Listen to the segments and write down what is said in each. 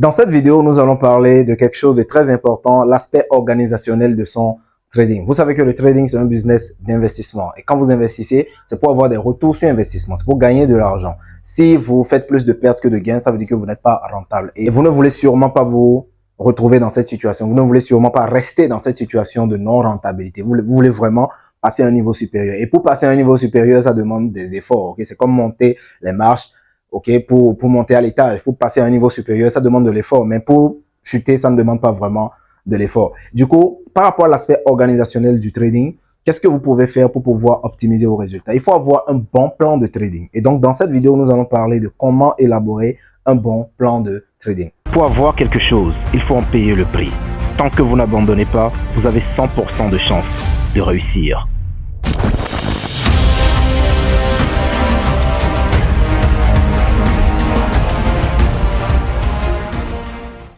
Dans cette vidéo, nous allons parler de quelque chose de très important, l'aspect organisationnel de son trading. Vous savez que le trading, c'est un business d'investissement. Et quand vous investissez, c'est pour avoir des retours sur investissement. C'est pour gagner de l'argent. Si vous faites plus de pertes que de gains, ça veut dire que vous n'êtes pas rentable. Et vous ne voulez sûrement pas vous retrouver dans cette situation. Vous ne voulez sûrement pas rester dans cette situation de non-rentabilité. Vous voulez vraiment passer à un niveau supérieur. Et pour passer à un niveau supérieur, ça demande des efforts. Okay? C'est comme monter les marches. Ok, pour monter à l'étage, pour passer à un niveau supérieur, ça demande de l'effort. Mais pour chuter, ça ne demande pas vraiment de l'effort. Du coup, par rapport à l'aspect organisationnel du trading, qu'est-ce que vous pouvez faire pour pouvoir optimiser vos résultats? Il faut avoir un bon plan de trading. Et donc, dans cette vidéo, nous allons parler de comment élaborer un bon plan de trading. Pour avoir quelque chose, il faut en payer le prix. Tant que vous n'abandonnez pas, vous avez 100% de chance de réussir.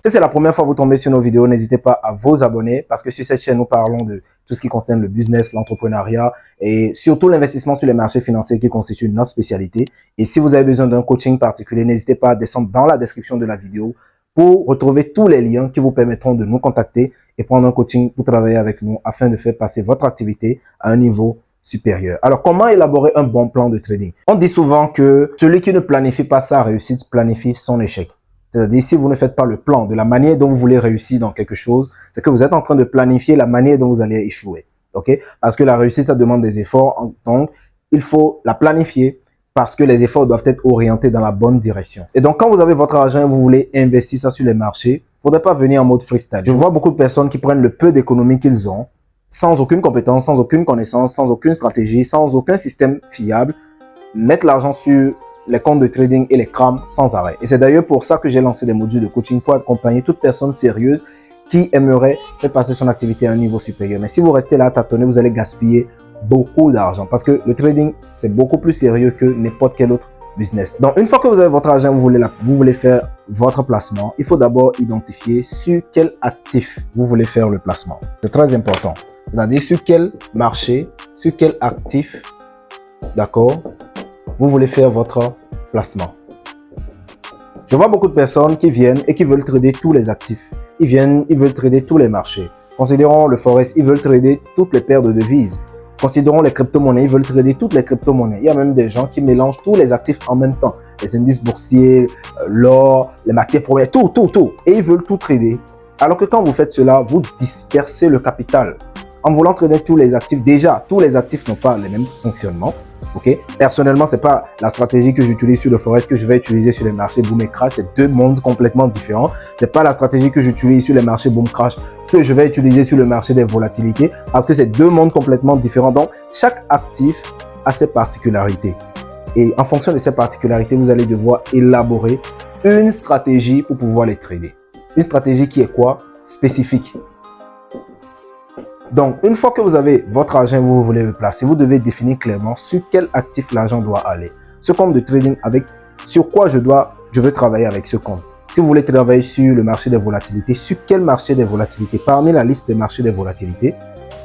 Si c'est la première fois que vous tombez sur nos vidéos, n'hésitez pas à vous abonner parce que sur cette chaîne, nous parlons de tout ce qui concerne le business, l'entrepreneuriat et surtout l'investissement sur les marchés financiers qui constitue notre spécialité. Et si vous avez besoin d'un coaching particulier, n'hésitez pas à descendre dans la description de la vidéo pour retrouver tous les liens qui vous permettront de nous contacter et prendre un coaching pour travailler avec nous afin de faire passer votre activité à un niveau supérieur. Alors, comment élaborer un bon plan de trading? On dit souvent que celui qui ne planifie pas sa réussite planifie son échec. C'est-à-dire, si vous ne faites pas le plan de la manière dont vous voulez réussir dans quelque chose, c'est que vous êtes en train de planifier la manière dont vous allez échouer. OK? Parce que la réussite, ça demande des efforts. Donc, il faut la planifier parce que les efforts doivent être orientés dans la bonne direction. Et donc, quand vous avez votre argent et vous voulez investir ça sur les marchés, il ne faudrait pas venir en mode freestyle. Je vois beaucoup de personnes qui prennent le peu d'économie qu'ils ont, sans aucune compétence, sans aucune connaissance, sans aucune stratégie, sans aucun système fiable, mettre l'argent sur les comptes de trading et les crament sans arrêt. Et c'est d'ailleurs pour ça que j'ai lancé des modules de coaching pour accompagner toute personne sérieuse qui aimerait faire passer son activité à un niveau supérieur. Mais si vous restez là à tâtonner, vous allez gaspiller beaucoup d'argent parce que le trading, c'est beaucoup plus sérieux que n'importe quel autre business. Donc, une fois que vous avez votre argent, vous voulez faire votre placement, il faut d'abord identifier sur quel actif vous voulez faire le placement. C'est très important. C'est-à-dire sur quel marché, sur quel actif, d'accord, vous voulez faire votre placement. Je vois beaucoup de personnes qui viennent et qui veulent trader tous les actifs. Ils veulent trader tous les marchés. Considérons le Forex, ils veulent trader toutes les paires de devises. Considérons les crypto-monnaies, ils veulent trader toutes les crypto-monnaies. Il y a même des gens qui mélangent tous les actifs en même temps. Les indices boursiers, l'or, les matières premières, tout. Et ils veulent tout trader. Alors que quand vous faites cela, vous dispersez le capital. En voulant trader tous les actifs, déjà, tous les actifs n'ont pas les mêmes fonctionnements. Okay? Personnellement, c'est pas la stratégie que j'utilise sur le Forex que je vais utiliser sur les marchés boom et crash. C'est deux mondes complètement différents. C'est pas la stratégie que j'utilise sur les marchés boom crash que je vais utiliser sur le marché des volatilités parce que c'est deux mondes complètement différents. Donc, chaque actif a ses particularités. Et en fonction de ces particularités, vous allez devoir élaborer une stratégie pour pouvoir les trader. Une stratégie qui est quoi? Spécifique. Donc, une fois que vous avez votre argent, vous voulez le placer, vous devez définir clairement sur quel actif l'argent doit aller. Ce compte de trading, sur quoi je veux travailler avec ce compte. Si vous voulez travailler sur le marché des volatilités, sur quel marché des volatilités? Parmi la liste des marchés des volatilités,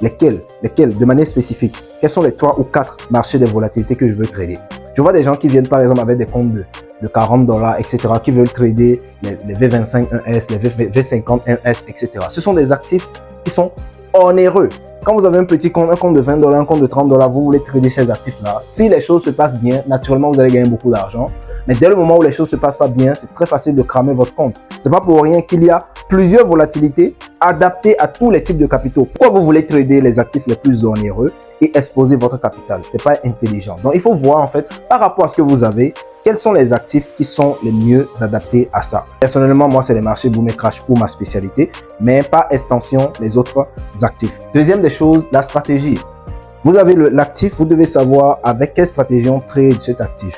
lesquels de manière spécifique? Quels sont les 3 ou 4 marchés des volatilités que je veux trader? Je vois des gens qui viennent par exemple avec des comptes de $40, etc., qui veulent trader les V25 1S, les V50 1S, etc. Ce sont des actifs qui sont onéreux. Quand vous avez un petit compte, un compte de $20, un compte de $30, vous voulez trader ces actifs-là. Si les choses se passent bien, naturellement, vous allez gagner beaucoup d'argent. Mais dès le moment où les choses se passent pas bien, c'est très facile de cramer votre compte. C'est pas pour rien qu'il y a plusieurs volatilités adaptées à tous les types de capitaux. Pourquoi vous voulez trader les actifs les plus onéreux et exposer votre capital? C'est pas intelligent. Donc, il faut voir en fait, par rapport à ce que vous avez, quels sont les actifs qui sont les mieux adaptés à ça. Personnellement, moi, c'est les marchés boom et crash pour ma spécialité, mais par extension, les autres actifs. Deuxième des choses, la stratégie. Vous avez l'actif, vous devez savoir avec quelle stratégie on trade cet actif.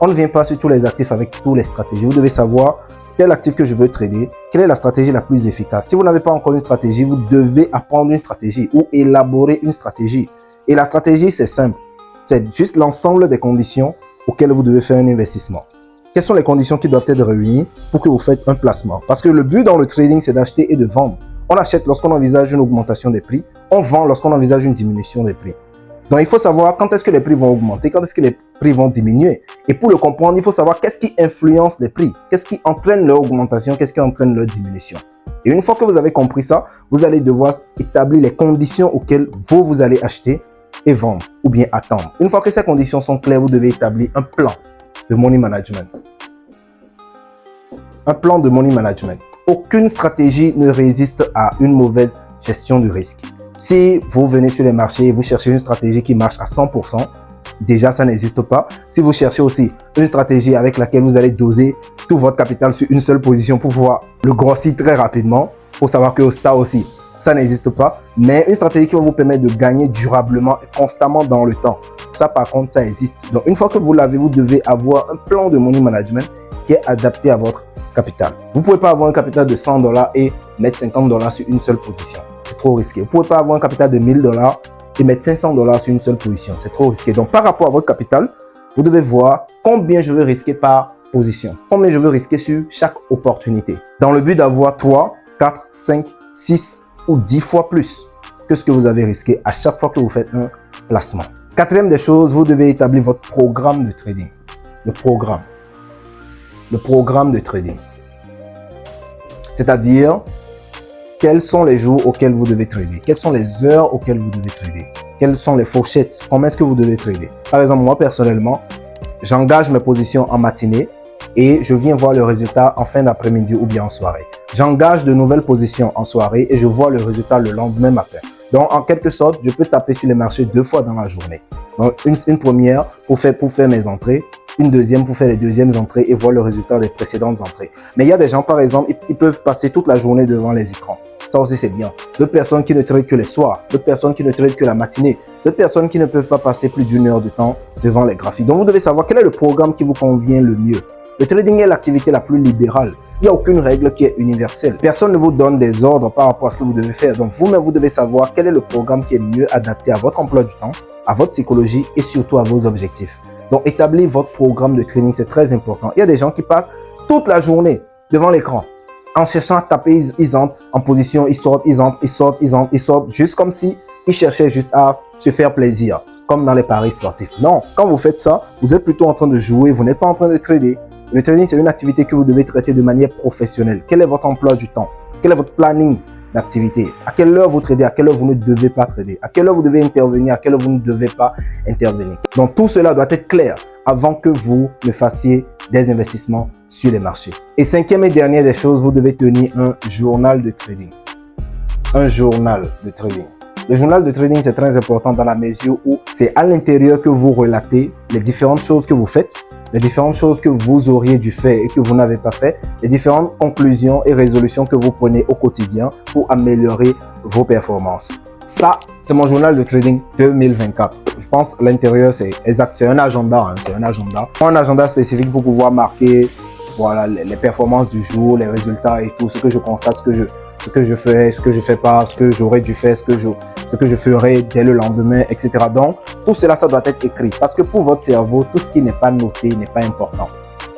On ne vient pas sur tous les actifs avec toutes les stratégies. Vous devez savoir tel actif que je veux trader, quelle est la stratégie la plus efficace. Si vous n'avez pas encore une stratégie, vous devez apprendre une stratégie ou élaborer une stratégie. Et la stratégie, c'est simple. C'est juste l'ensemble des conditions auxquelles vous devez faire un investissement. Quelles sont les conditions qui doivent être réunies pour que vous faites un placement? Parce que le but dans le trading, c'est d'acheter et de vendre. On achète lorsqu'on envisage une augmentation des prix. On vend lorsqu'on envisage une diminution des prix. Donc, il faut savoir quand est-ce que les prix vont augmenter, quand est-ce que les prix vont diminuer. Et pour le comprendre, il faut savoir qu'est-ce qui influence les prix, qu'est-ce qui entraîne leur augmentation, qu'est-ce qui entraîne leur diminution. Et une fois que vous avez compris ça, vous allez devoir établir les conditions auxquelles vous allez acheter et vendre ou bien attendre. Une fois que ces conditions sont claires, vous devez établir un plan de money management. Un plan de money management. Aucune stratégie ne résiste à une mauvaise gestion du risque. Si vous venez sur les marchés et vous cherchez une stratégie qui marche à 100%, déjà ça n'existe pas. Si vous cherchez aussi une stratégie avec laquelle vous allez doser tout votre capital sur une seule position pour pouvoir le grossir très rapidement, il faut savoir que ça aussi, ça n'existe pas. Mais une stratégie qui va vous permettre de gagner durablement et constamment dans le temps, ça par contre, ça existe. Donc une fois que vous l'avez, vous devez avoir un plan de money management qui est adapté à votre capital. Vous ne pouvez pas avoir un capital de $100 et mettre $50 sur une seule position. C'est trop risqué. Vous ne pouvez pas avoir un capital de $1000 et mettre $500 sur une seule position. C'est trop risqué. Donc, par rapport à votre capital, vous devez voir combien je veux risquer par position. Combien je veux risquer sur chaque opportunité. Dans le but d'avoir 3, 4, 5, 6 ou 10 fois plus que ce que vous avez risqué à chaque fois que vous faites un placement. Quatrième des choses, vous devez établir votre programme de trading. Le programme de trading. C'est-à-dire, quels sont les jours auxquels vous devez trader? Quelles sont les heures auxquelles vous devez trader? Quelles sont les fourchettes? Comment est-ce que vous devez trader? Par exemple, moi personnellement, j'engage mes positions en matinée et je viens voir le résultat en fin d'après-midi ou bien en soirée. J'engage de nouvelles positions en soirée et je vois le résultat le lendemain matin. Donc, en quelque sorte, je peux taper sur les marchés 2 fois dans la journée. Donc, une première pour faire mes entrées, une deuxième pour faire les deuxièmes entrées et voir le résultat des précédentes entrées. Mais il y a des gens, par exemple, ils peuvent passer toute la journée devant les écrans. Ça aussi, c'est bien. D'autres personnes qui ne tradent que les soirs, d'autres personnes qui ne tradent que la matinée, d'autres personnes qui ne peuvent pas passer plus d'1 heure de temps devant les graphiques. Donc, vous devez savoir quel est le programme qui vous convient le mieux. Le trading est l'activité la plus libérale. Il n'y a aucune règle qui est universelle. Personne ne vous donne des ordres par rapport à ce que vous devez faire. Donc, vous-même, vous devez savoir quel est le programme qui est mieux adapté à votre emploi du temps, à votre psychologie et surtout à vos objectifs. Donc, établir votre programme de trading, c'est très important. Il y a des gens qui passent toute la journée devant l'écran. En cherchant à taper, ils entrent en position, ils sortent, ils entrent, ils sortent, ils entrent, ils sortent, juste comme si ils cherchaient juste à se faire plaisir, comme dans les paris sportifs. Non, quand vous faites ça, vous êtes plutôt en train de jouer, vous n'êtes pas en train de trader. Le trading, c'est une activité que vous devez traiter de manière professionnelle. Quel est votre emploi du temps? Quel est votre planning d'activité? À quelle heure vous tradez? À quelle heure vous ne devez pas trader? À quelle heure vous devez intervenir? À quelle heure vous ne devez pas intervenir? Donc, tout cela doit être clair avant que vous ne fassiez des investissements sur les marchés. Et cinquième et dernière des choses, vous devez tenir un journal de trading. Un journal de trading. Le journal de trading, c'est très important dans la mesure où c'est à l'intérieur que vous relatez les différentes choses que vous faites, les différentes choses que vous auriez dû faire et que vous n'avez pas fait, les différentes conclusions et résolutions que vous prenez au quotidien pour améliorer vos performances. Ça, c'est mon journal de trading 2024. Je pense à l'intérieur, c'est exact, c'est un agenda, hein, c'est un agenda. Un agenda spécifique pour pouvoir marquer voilà, les performances du jour, les résultats et tout, ce que je constate, ce que je fais, ce que je fais pas, ce que j'aurais dû faire, ce que je ferai dès le lendemain, etc. Donc, tout cela, ça doit être écrit. Parce que pour votre cerveau, tout ce qui n'est pas noté n'est pas important.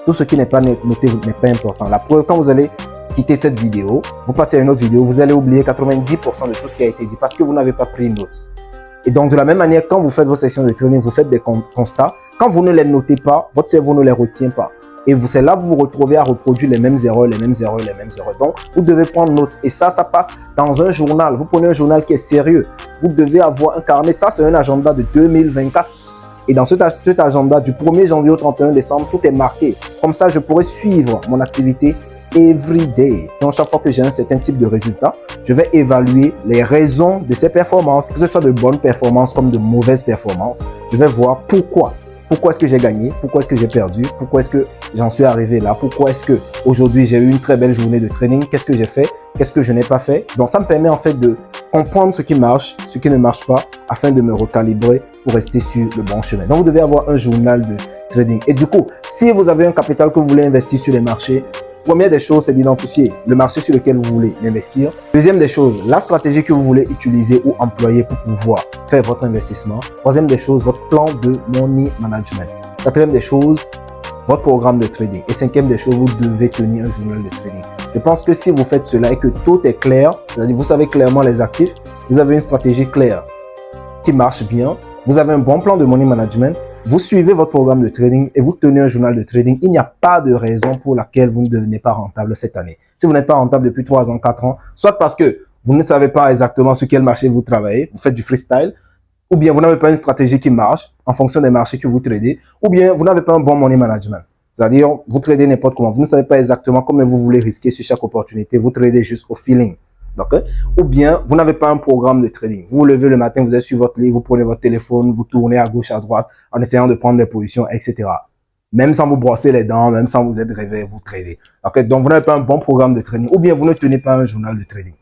Tout ce qui n'est pas noté n'est pas important. La preuve, quand vous allez quitter cette vidéo, vous passez à une autre vidéo, vous allez oublier 90% de tout ce qui a été dit parce que vous n'avez pas pris note. Et donc, de la même manière, quand vous faites vos sessions de trading, vous faites des constats. Quand vous ne les notez pas, votre cerveau ne les retient pas. Et c'est là que vous vous retrouvez à reproduire les mêmes erreurs, les mêmes erreurs, les mêmes erreurs. Donc, vous devez prendre note. Et ça passe dans un journal. Vous prenez un journal qui est sérieux. Vous devez avoir un carnet. Ça, c'est un agenda de 2024. Et dans cet agenda, du 1er janvier au 31 décembre, tout est marqué. Comme ça, je pourrai suivre mon activité every day. Donc, chaque fois que j'ai un certain type de résultat, je vais évaluer les raisons de ces performances, que ce soit de bonnes performances comme de mauvaises performances. Je vais voir pourquoi. Pourquoi est-ce que j'ai gagné? Pourquoi est-ce que j'ai perdu? Pourquoi est-ce que j'en suis arrivé là? Pourquoi est-ce que aujourd'hui j'ai eu une très belle journée de training? Qu'est-ce que j'ai fait? Qu'est-ce que je n'ai pas fait? Donc, ça me permet en fait de comprendre ce qui marche, ce qui ne marche pas, afin de me recalibrer pour rester sur le bon chemin. Donc, vous devez avoir un journal de trading. Et du coup, si vous avez un capital que vous voulez investir sur les marchés, première des choses, c'est d'identifier le marché sur lequel vous voulez investir. Deuxième des choses, la stratégie que vous voulez utiliser ou employer pour pouvoir faire votre investissement. Troisième des choses, votre plan de money management. Quatrième des choses, votre programme de trading. Et cinquième des choses, vous devez tenir un journal de trading. Je pense que si vous faites cela et que tout est clair, c'est-à-dire vous savez clairement les actifs, vous avez une stratégie claire qui marche bien, vous avez un bon plan de money management, vous suivez votre programme de trading et vous tenez un journal de trading, il n'y a pas de raison pour laquelle vous ne devenez pas rentable cette année. Si vous n'êtes pas rentable depuis 3 ans, 4 ans, soit parce que vous ne savez pas exactement sur quel marché vous travaillez, vous faites du freestyle, ou bien vous n'avez pas une stratégie qui marche en fonction des marchés que vous tradez, ou bien vous n'avez pas un bon money management. C'est-à-dire, vous tradez n'importe comment, vous ne savez pas exactement combien vous voulez risquer sur chaque opportunité, vous tradez juste au feeling. Ou bien, vous n'avez pas un programme de trading. Vous vous levez le matin, vous êtes sur votre lit, vous prenez votre téléphone, vous tournez à gauche, à droite, en essayant de prendre des positions, etc. Même sans vous brosser les dents, même sans vous être réveillé, vous tradez. Donc, vous n'avez pas un bon programme de trading. Ou bien, vous ne tenez pas un journal de trading.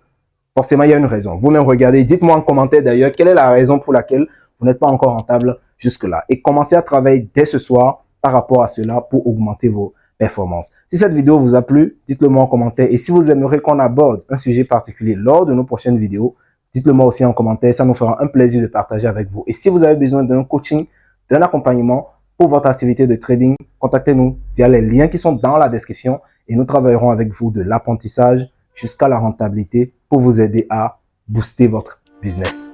Forcément, il y a une raison. Vous-même regardez, dites-moi en commentaire d'ailleurs, quelle est la raison pour laquelle vous n'êtes pas encore rentable jusque-là. Et commencez à travailler dès ce soir par rapport à cela pour augmenter vos performances. Si cette vidéo vous a plu, dites-le moi en commentaire. Et si vous aimeriez qu'on aborde un sujet particulier lors de nos prochaines vidéos, dites-le moi aussi en commentaire. Ça nous fera un plaisir de partager avec vous. Et si vous avez besoin d'un coaching, d'un accompagnement pour votre activité de trading, contactez-nous via les liens qui sont dans la description et nous travaillerons avec vous de l'apprentissage jusqu'à la rentabilité pour vous aider à booster votre business.